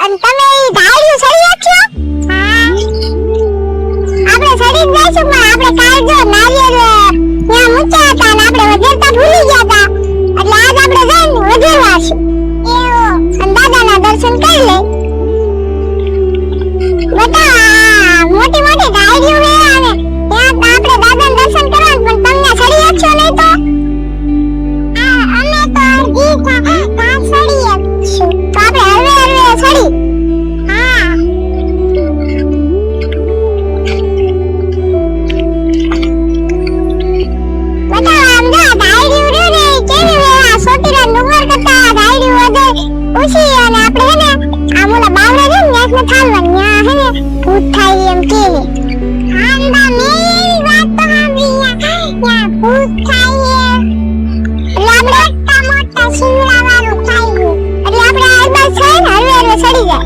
અને તમે ઈ ધાર્યું સળી છો? હા આપણે સળી જઈશું પણ આપણે કાલ જો નારિયેળ ત્યાં મૂક્યા હતા અને આપણે વધેરતા ભૂલી ગયા હતા એટલે આજ આપણે જઈને વધેરવાશું એવો અને દાદાના દર્શન કરી લે બેટા મોટી મોટી ધાર્યું હે અને ત્યાં આપણે દાદાના દર્શન કરવા પણ તમને સળી છો નહીં તો અમે તો અરજી કા સળી છું તો આપણે હરવે સળી હા બેટા આમ જો ધાર્યું રે ને કેવી વેળા સોટીરા ડુંગર કરતા ધાર્યું વધે ઓછી અને આપણે હે ને આ મોલા બાવળે રે ને એકને થાલવા ન્યા હે ને ભૂત થાય એમ કેવી હાંડા મેરી વાત તો સાંભળી યા ભૂત થાય એટલે આપણે મોટા શિંગડા વાળું થાય એટલે આપણે આ બસ છે ને હરવે સડી જાય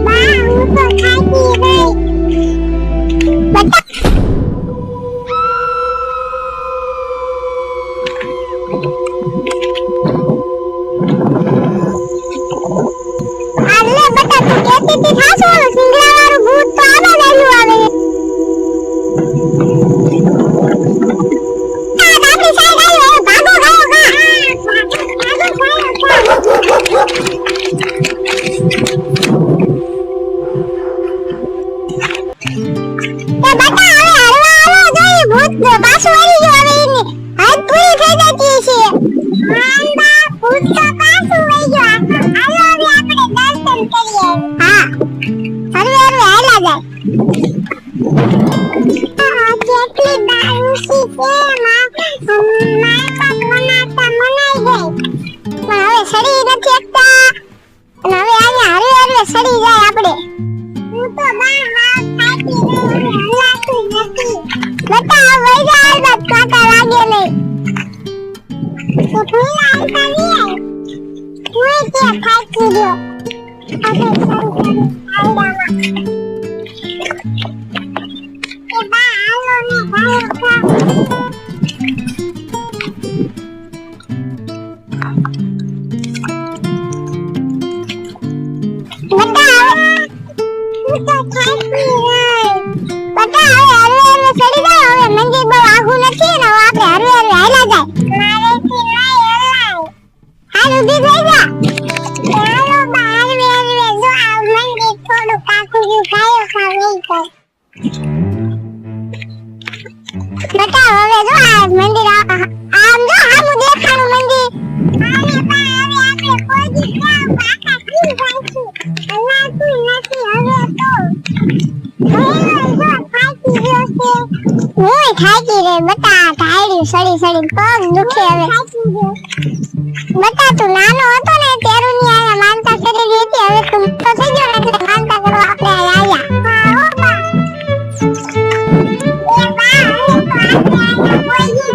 બા હું તો ખાતી ગઈ બટા આલે બટા તું કેતી હતી ખાસો શિંગડા વાળું ભૂત તો આવા વેલું આવે સડી સડી પગ દુખે હવે બટા તું નાનો હતો ને તેરું ની આયા માનતા કરેલી હતી હવે તું તો થઈ ગયો ને એટલે માનતા કરવા આપણે આયા હા હો બા એ બા કોઈ જી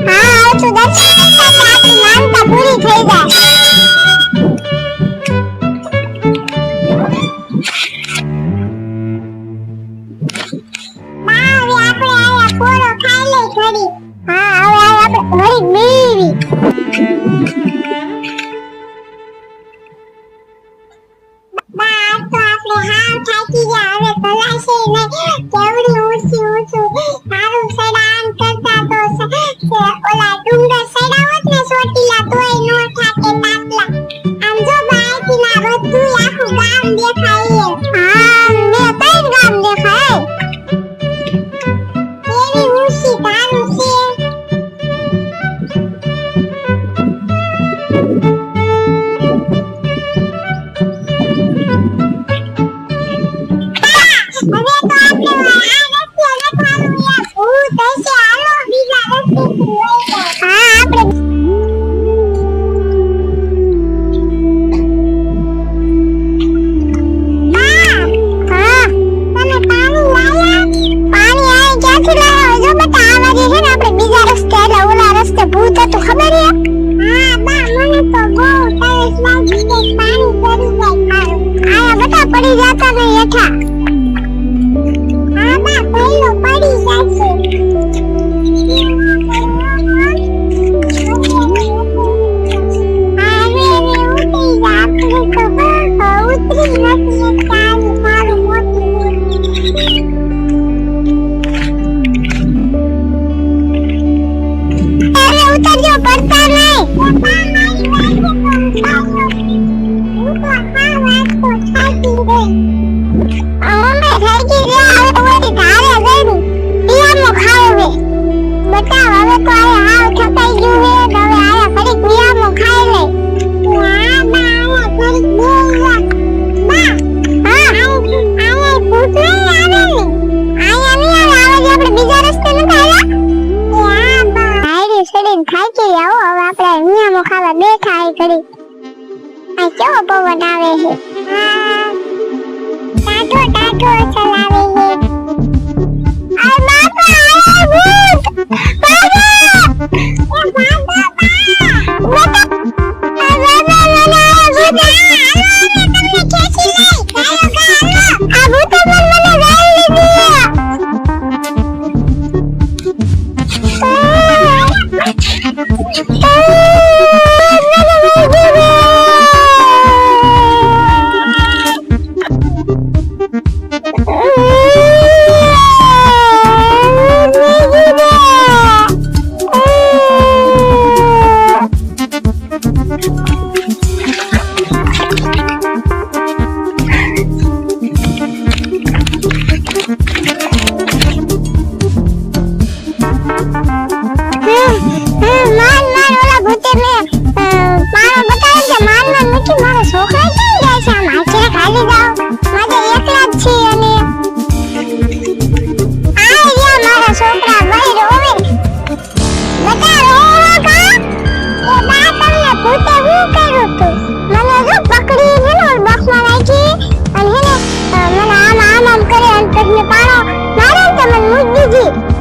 હા તું દર્શન કરતા આપણી માનતા પૂરી થઈ જાય બેઠા હે ઘડી. આ કેવો પવન આવે છે. ટાઢો ટાઢો ચલાવે છે. આ બાપા આ ભૂત બાબા એ બાબા બા આ બાબા મને ભૂત તમને ખેંચી લઈ ગાયો ગાયો આ ભૂત મને ગાઈ લીધી. છોકરા ક્યાં ગયા છે? આમ હાચે ખાલી જાઓ. મારે એકલા જ છે અને આ રહ્યા મારા છોકરા ભાઈ રોવે. બધા રોવા કા? એ બા તમને ભૂતે શું કર્યું તું? મને જો પકડી છે ને બોક્સમાં નાખી અને હે ને મને આમ આમ આમ કરે અને પછી પાણો મારે તો મને મૂકી દીધી.